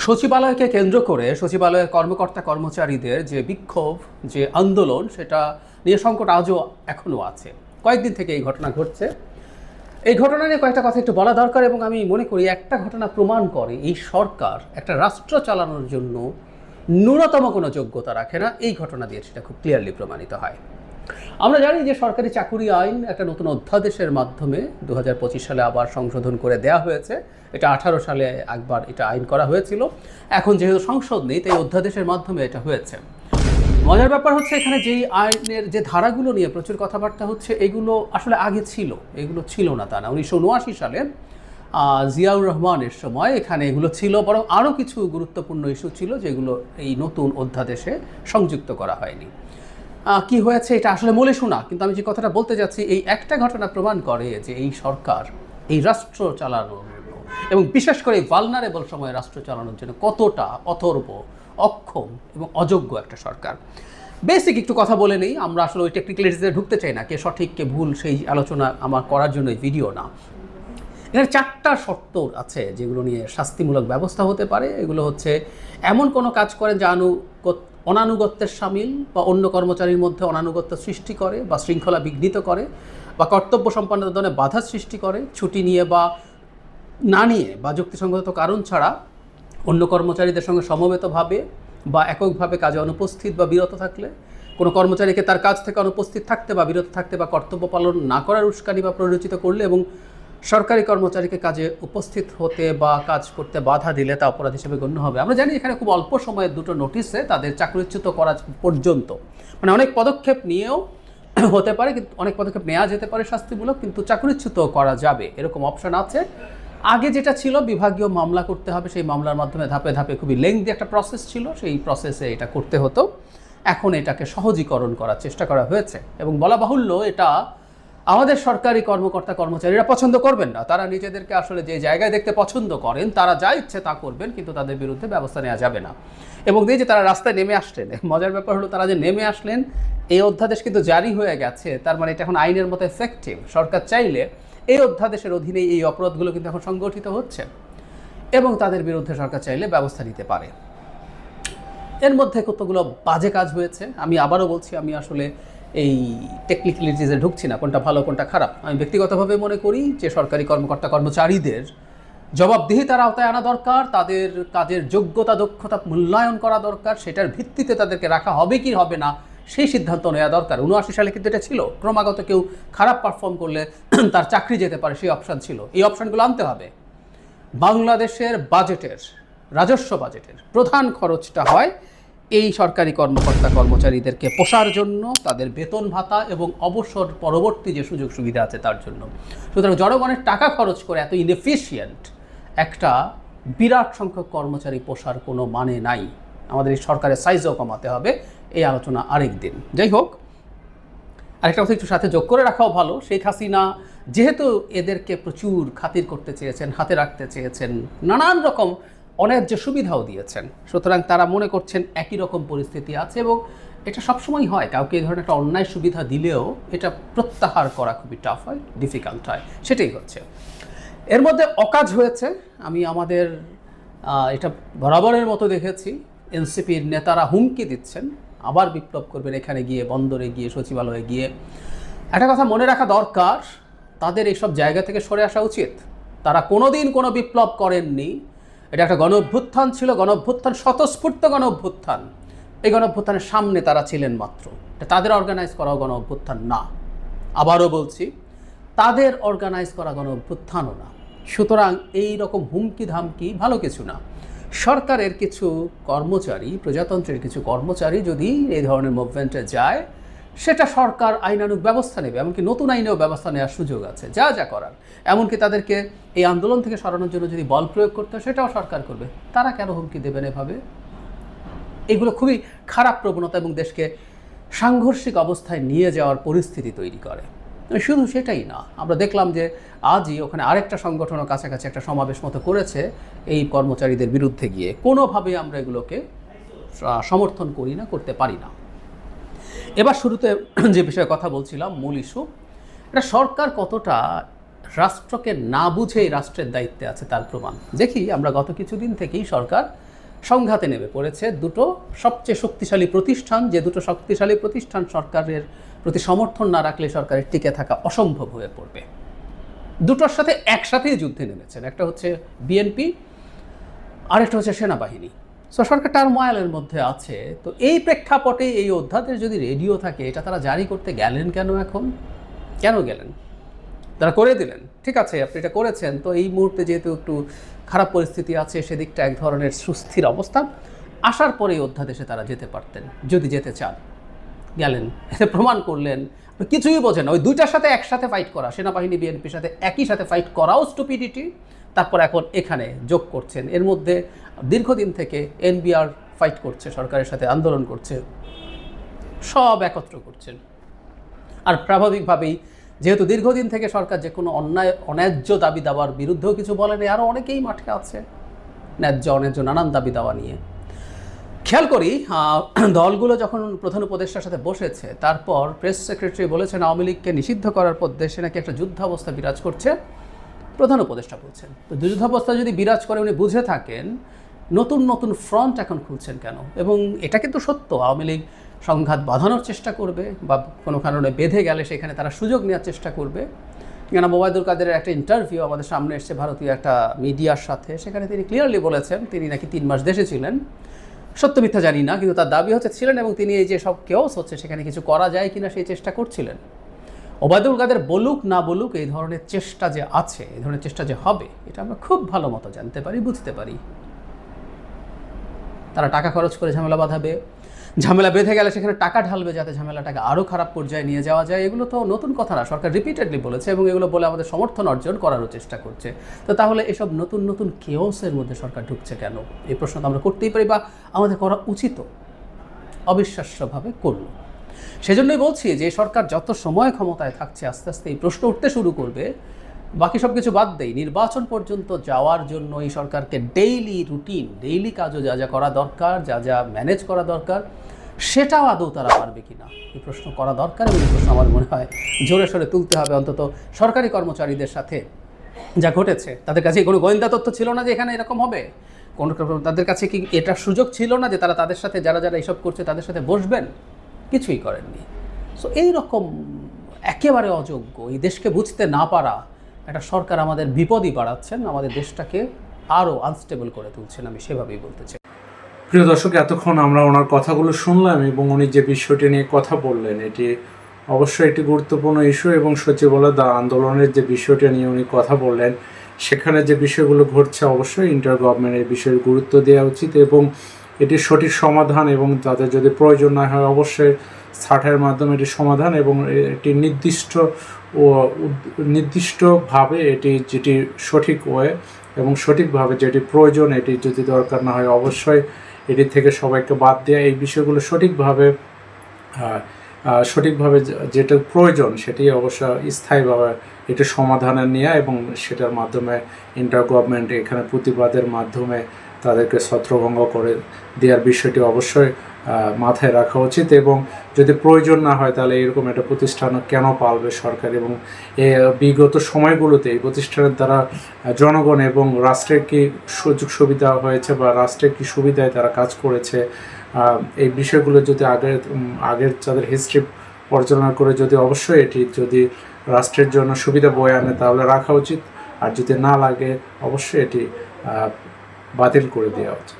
সচিবালয়কে কেন্দ্র করে সচিবালয়ের কর্মকর্তা কর্মচারীদের যে বিক্ষোভ, যে আন্দোলন, সেটা নিয়ে সংকট আজও এখনও আছে। কয়েকদিন থেকে এই ঘটনা ঘটছে। এই ঘটনা নিয়ে কয়েকটা কথা একটু বলা দরকার, এবং আমি মনে করি একটা ঘটনা প্রমাণ করে এই সরকার একটা রাষ্ট্র চালানোর জন্য ন্যূনতম কোনো যোগ্যতা রাখে না। এই ঘটনা দিয়ে সেটা খুব ক্লিয়ারলি প্রমাণিত হয়। আমরা জানি যে সরকারি চাকুরি আইন একটা নতুন অধ্যাদেশের মাধ্যমে 2025 সালে আবার সংশোধন করে দেয়া হয়েছে। এটা 18 সালে একবার এটা আইন করা হয়েছিল। এখন যেহেতু সংসদ নেই, তাই অধ্যাদেশের মাধ্যমে এটা হয়েছে। মজার ব্যাপার হচ্ছে এখানে যেই আইনের যে ধারাগুলো নিয়ে প্রচুর কথাবার্তা হচ্ছে, এগুলো আসলে আগে ছিল, এগুলো ছিল না তা না। 1979 সালে জিয়াউর রহমানের সময় এখানে এগুলো ছিল, বরং আরও কিছু গুরুত্বপূর্ণ ইস্যু ছিল যেগুলো এই নতুন অধ্যাদেশে সংযুক্ত করা হয়নি। কি হয়েছে এটা আসলে মূলে শোনা, কিন্তু আমি যে কথাটা বলতে যাচ্ছি, এই একটা ঘটনা প্রমাণ করে যে এই সরকার এই রাষ্ট্র চালানোর জন্য, এবং বিশেষ করে এই ভালনারেবল সময়ে রাষ্ট্র চালানোর জন্য কতটা অথর্ব, অক্ষম এবং অযোগ্য একটা সরকার। বেসিক একটু কথা বলে নেই, আমরা আসলে ওই টেকনিক্যালিটিসে ঢুকতে চাই না, কে সঠিক কে ভুল সেই আলোচনা আমার করার জন্য এই ভিডিও না। এখানে 4টা শর্ত আছে যেগুলো নিয়ে শাস্তিমূলক ব্যবস্থা হতে পারে। এগুলো হচ্ছে, এমন কোনো কাজ করেন যা অনানুগত্যের সামিল বা অন্য কর্মচারীর মধ্যে অনানুগত্য সৃষ্টি করে বা শৃঙ্খলা বিঘ্নিত করে বা কর্তব্য সম্পাদনে বাধা সৃষ্টি করে, ছুটি নিয়ে বা না নিয়ে বা যুক্তিসঙ্গত কারণ ছাড়া অন্য কর্মচারীদের সঙ্গে সমবেতভাবে বা এককভাবে কাজে অনুপস্থিত বা বিরত থাকলে, কোনো কর্মচারীকে তার কাজ থেকে অনুপস্থিত থাকতে বা বিরত থাকতে বা কর্তব্য পালন না করার উস্কানি বা প্ররোচিত করলে, এবং সরকারি কর্মচারীকে কাজে উপস্থিত হতে বা কাজ করতে বাধা দিলে তা অপরাধ হিসেবে গণ্য হবে। আমরা জানি এখানে খুব অল্প সময়ের দুটো নোটিশে তাদের চাকরিচ্যুত করা পর্যন্ত, মানে অনেক পদক্ষেপ নিয়েও হতে পারে, কিন্তু অনেক পদক্ষেপ নেওয়া যেতে পারে শাস্তিমূলক, কিন্তু চাকরিচ্যুত করা যাবে এরকম অপশন আছে। আগে যেটা ছিল বিভাগীয় মামলা করতে হবে, সেই মামলার মাধ্যমে ধাপে ধাপে খুবই লেংদি একটা প্রসেস ছিল, সেই প্রসেসে এটা করতে হতো। এখন এটাকে সহজীকরণ করার চেষ্টা করা হয়েছে, এবং বলা বাহুল্য এটা আমাদের সরকারি কর্মকর্তা কর্মচারীরা পছন্দ করবেন না। তারা নিজেদেরকে আসলে যে জায়গায় দেখতে পছন্দ করেন, তারা যা ইচ্ছে তা করবেন, কিন্তু তাদের বিরুদ্ধে ব্যবস্থা নেওয়া যাবে না। এবং এই যে তারা রাস্তায় নেমে আসলেন, মজার ব্যাপার হলো তারা যে নেমে আসলেন, এই অধ্যাদেশ কিন্তু জারি হয়ে গেছে, তার মানে এটা এখন আইনের মতো এফেক্টিভ। সরকার চাইলে এই অধ্যাদেশের অধীনে এই অপরাধগুলো কিন্তু এখন সংগঠিত হচ্ছে, এবং তাদের বিরুদ্ধে সরকার চাইলে ব্যবস্থা নিতে পারে। এর মধ্যে কতগুলো বাজে কাজ হয়েছে। আমি আবারও বলছি, আমি আসলে এই টেকনিক্যালিটিসে ঢুকছি না, কোনটা ভালো কোনটা খারাপ। আমি ব্যক্তিগতভাবে মনে করি যে সরকারি কর্মকর্তা কর্মচারীদের জবাবদিহিতার আওতায় আনা দরকার, তাদের কাজের যোগ্যতা দক্ষতা মূল্যায়ন করা দরকার, সেটার ভিত্তিতে তাদেরকে রাখা হবে কি হবে না সেই সিদ্ধান্ত নেওয়া দরকার। 79 সালে কিন্তু এটা ছিল, ক্রমাগত কেউ খারাপ পারফর্ম করলে তার চাকরি যেতে পারে, সেই অপশান ছিল। এই অপশানগুলো আনতে হবে। বাংলাদেশের বাজেটের, রাজস্ব বাজেটের প্রধান খরচটা হয় এই সরকারি কর্মকর্তা কর্মচারীদেরকে পোষার জন্য, তাদের বেতন ভাতা এবং অবসর পরবর্তী যে সুযোগ সুবিধা আছে তার জন্য। সুতরাং জনগণের টাকা খরচ করে এত ইনএফিশিয়েন্ট একটা বিরাট সংখ্যক কর্মচারী পোষার কোনো মানে নাই। আমাদের এই সরকারের সাইজও কমাতে হবে, এই আলোচনা আরেক দিন। যাই হোক, আরেকটা কথা একটু সাথে যোগ করে রাখাও ভালো। শেখ হাসিনা যেহেতু এদেরকে প্রচুর খাতির করতে চেয়েছেন, হাতে রাখতে চেয়েছেন, নানান রকম অন্যায্য সুবিধাও দিয়েছেন, সুতরাং তারা মনে করছেন একই রকম পরিস্থিতি আছে, এবং এটা সবসময় হয়। কাউকে এই ধরনের একটা অন্যায় সুবিধা দিলেও এটা প্রত্যাহার করা খুবই টাফ হয়, ডিফিকাল্ট হয়, সেটাই হচ্ছে। এর মধ্যে অকাজ হয়েছে। আমি আমাদের এটা বরাবরের মতো দেখেছি, এনসিপির নেতারা হুমকি দিচ্ছেন আবার বিপ্লব করবেন, এখানে গিয়ে, বন্দরে গিয়ে, সচিবালয়ে গিয়ে। একটা কথা মনে রাখা দরকার, তাদের এইসব জায়গা থেকে সরে আসা উচিত। তারা কোনোদিন কোনো বিপ্লব করেননি। এটা একটা গণ অভ্যুত্থান ছিল, গণ অভ্যুত্থান, স্বতঃস্ফূর্ত গণ অভ্যুত্থান। এই গণ অভ্যুত্থানের সামনে তারা ছিলেন মাত্র, এটা তাদের অর্গানাইজ করা গণ অভ্যুত্থান না। আবারও বলছি, তাদের অর্গানাইজ করা গণ অভ্যুত্থানও না। সুতরাং এই রকম হুমকি ধামকি ভালো কিছু না। সরকারের কিছু কর্মচারী, প্রজাতন্ত্রের কিছু কর্মচারী যদি এই ধরনের মুভমেন্টে যায়, সেটা সরকার আইনানুগ ব্যবস্থা নেবে, এমনকি নতুন আইনেও ব্যবস্থা নেওয়ার সুযোগ আছে, যা যা করার। এমনকি তাদেরকে এই আন্দোলন থেকে সরানোর জন্য যদি বল প্রয়োগ করতে হয়, সেটাও সরকার করবে। তারা কেন হুমকি দেবেন এভাবে? এগুলো খুবই খারাপ প্রবণতা, এবং দেশকে সাংঘর্ষিক অবস্থায় নিয়ে যাওয়ার পরিস্থিতি তৈরি করে। শুধু সেটাই না, আমরা দেখলাম যে আজই ওখানে আরেকটা সংগঠনও কাছাকাছি একটা সমাবেশ মতো করেছে এই কর্মচারীদের বিরুদ্ধে গিয়ে। কোনোভাবে আমরা এগুলোকে সমর্থন করি না, করতে পারি না। এবার শুরুতে যে বিষয়ে কথা বলছিলাম, মূল ইস্যু, এটা সরকার কতটা রাষ্ট্রকে না বুঝে এই রাষ্ট্রের দায়িত্বে আছে তার প্রমাণ। দেখি আমরা গত কিছুদিন থেকেই সরকার সংঘাতে নেমে পড়েছে দুটো সবচেয়ে শক্তিশালী প্রতিষ্ঠান, যে দুটো শক্তিশালী প্রতিষ্ঠান সরকারের প্রতি সমর্থন না রাখলে সরকারের টিকে থাকা অসম্ভব হয়ে পড়বে। দুটোর সাথে একসাথেই যুদ্ধে নেমেছেন, একটা হচ্ছে বিএনপি, আরেকটা হচ্ছে সেনাবাহিনী। সো সরকার টারময়েলের মধ্যে আছে। তো এই প্রেক্ষাপটে এই অধ্যাদেশ যদি রেডিও থাকে, এটা তারা জারি করতে গেলেন কেন? এখন কেন গেলেন? তারা করে দিলেন, ঠিক আছে, আপনি এটা করেছেন, তো এই মুহূর্তে যেহেতু একটু খারাপ পরিস্থিতি আছে, সেদিকটা এক ধরনের সুস্থির অবস্থা, আসার পরে এই অধ্যাদেশে তারা যেতে পারতেন যদি যেতে চান। গেলেন, এতে প্রমাণ করলেন কিছুই বোঝেন। ওই দুইটার সাথে একসাথে ফাইট করা, সেনাবাহিনী বিএনপির সাথে একই সাথে ফাইট করাও স্টুপিডিটি, তারপর এখন এখানে যোগ করছেন। এর মধ্যে দীর্ঘদিন থেকে এনবিআর ফাইট করছে, সরকারের সাথে আন্দোলন করছে, সব একত্র করছেন। আর স্বাভাবিকভাবেই যেহেতু দীর্ঘদিন থেকে সরকার যে কোনো অন্যায্য দাবি দাবার বিরুদ্ধেও কিছু বলেনি, আরও অনেকেই মাঠে আছে ন্যায্য অন্যায্য নানান দাবি দাওয়া নিয়ে। খেয়াল করি দলগুলো যখন প্রধান উপদেষ্টার সাথে বসেছে, তারপর প্রেস সেক্রেটারি বলেছেন আওয়ামী লীগকে নিষিদ্ধ করার পর দেশে নাকি একটা যুদ্ধাবস্থা বিরাজ করছে। প্রধান উপদেষ্টা বলছেন, তো যুদ্ধাবস্থা যদি বিরাজ করে উনি বুঝে থাকেন, নতুন নতুন ফ্রন্ট এখন খুলছেন কেন? এবং এটা কিন্তু সত্য, আওয়ামী লীগ সংঘাত বাঁধানোর চেষ্টা করবে বা কোনো কারণে বেঁধে গেলে সেখানে তারা সুযোগ নেওয়ার চেষ্টা করবে। কেন ওবায়দুল কাদেরের একটা ইন্টারভিউ আমাদের সামনে এসছে ভারতীয় একটা মিডিয়ার সাথে, সেখানে তিনি ক্লিয়ারলি বলেছেন তিনি নাকি 3 মাস দেশে ছিলেন। সত্য মিথ্যা জানি না, কিন্তু তার দাবি হচ্ছে ছিলেন, এবং তিনি এই যে সব কেওস হচ্ছে সেখানে কিছু করা যায় কিনা সেই চেষ্টা করছিলেন। ওবায়দুল কাদের বলুক না বলুক, এই ধরনের চেষ্টা যে আছে, এই ধরনের চেষ্টা যে হবে, এটা আমরা খুব ভালো মতো জানতে পারি, বুঝতে পারি। তারা টাকা খরচ করে ঝামেলা বাঁধাবে, ঝামেলা বেঁধে গেলে সেখানে টাকা ঢালবে যাতে ঝামেলাটাকে আরও খারাপ পর্যায়ে নিয়ে যাওয়া যায়। এগুলো তো নতুন কথা না, সরকার রিপিটেডলি বলেছে এবং এগুলো বলে আমাদের সমর্থন অর্জন করারও চেষ্টা করছে। তো তাহলে এসব নতুন নতুন কেওসের মধ্যে সরকার ঢুকছে কেন? এই প্রশ্ন তো আমরা করতেই পারি, বা আমাদের করা উচিত। অবিশ্বাস্যভাবে করলো। সেজন্যই বলছি যে সরকার যত সময় ক্ষমতায় থাকছে, আস্তে আস্তে এই প্রশ্ন উঠতে শুরু করবে। বাকি সব কিছু বাদ দেই, নির্বাচন পর্যন্ত যাওয়ার জন্য এই সরকারকে ডেইলি রুটিন, ডেইলি কাজও যা যা করা দরকার, যা যা ম্যানেজ করা দরকার, সেটাও আদৌ তারা পারবে কিনা, এই প্রশ্ন করা দরকার। এবং এই প্রশ্ন আমার মনে হয় জোরে সোরে তুলতে হবে। অন্তত সরকারি কর্মচারীদের সাথে যা ঘটেছে, তাদের কাছে কোনো গোয়েন্দা তথ্য ছিল না যে এখানে এরকম হবে? তাদের কাছে কি এটার সুযোগ ছিল না যে তারা তাদের সাথে, যারা যারা এইসব করছে তাদের সাথে বসবেন? কিছুই করেননি। সো এইরকম একেবারে অযোগ্য, এই দেশকে বুঝতে না পারা একটা সরকার আমাদের বিপদই বাড়াচ্ছেন, আমাদের দেশটাকে আরও আনস্টেবল করে তুলছেন, আমি সেভাবেই বলতে চাই। প্রিয় দর্শক, এতক্ষণ আমরা ওনার কথাগুলো শুনলাম এবং উনি যে বিষয়টি নিয়ে কথা বললেন, এটি অবশ্যই একটি গুরুত্বপূর্ণ ইস্যু। এবং সচিবালয় আন্দোলনের যে বিষয়টি নিয়ে উনি কথা বললেন, সেখানে যে বিষয়গুলো ঘটছে, অবশ্যই ইন্টার গভর্নমেন্টের বিষয়ে গুরুত্ব দেওয়া উচিত এবং এটির সঠিক সমাধান, এবং তাদের যদি প্রয়োজন না হয় অবশ্যই ছাঁটের মাধ্যমে এটি সমাধান, এবং এটি নির্দিষ্টভাবে এটি যেটি সঠিক ওয়ে এবং সঠিকভাবে যেটি প্রয়োজন, এটি যদি দরকার না হয় অবশ্যই এটি থেকে সবাইকে বাদ দেওয়া, এই বিষয়গুলো সঠিকভাবে যেটা প্রয়োজন সেটি অবশ্য স্থায়ীভাবে এটি সমাধানের নেওয়া, এবং সেটার মাধ্যমে ইন্টার গভর্নমেন্ট এখানে প্রতিবাদের মাধ্যমে তাদেরকে ছত্রভঙ্গ করে দেওয়ার বিষয়টি অবশ্যই মাথায় রাখা উচিত। এবং যদি প্রয়োজন না হয় তাহলে এরকম একটা প্রতিষ্ঠান কেন পালবে সরকার? এবং বিগত সময়গুলোতে এই প্রতিষ্ঠানের দ্বারা জনগণ এবং রাষ্ট্রের কি সুযোগ সুবিধা হয়েছে বা রাষ্ট্রের কি সুবিধায় তারা কাজ করেছে, এই বিষয়গুলো যদি আগের যাদের হিস্ট্রি পর্যালোচনা করে যদি অবশ্যই এটি যদি রাষ্ট্রের জন্য সুবিধা বয়ে আনে তাহলে রাখা উচিত, আর যদি না লাগে অবশ্যই এটি বাতিল করে দেওয়া উচিত।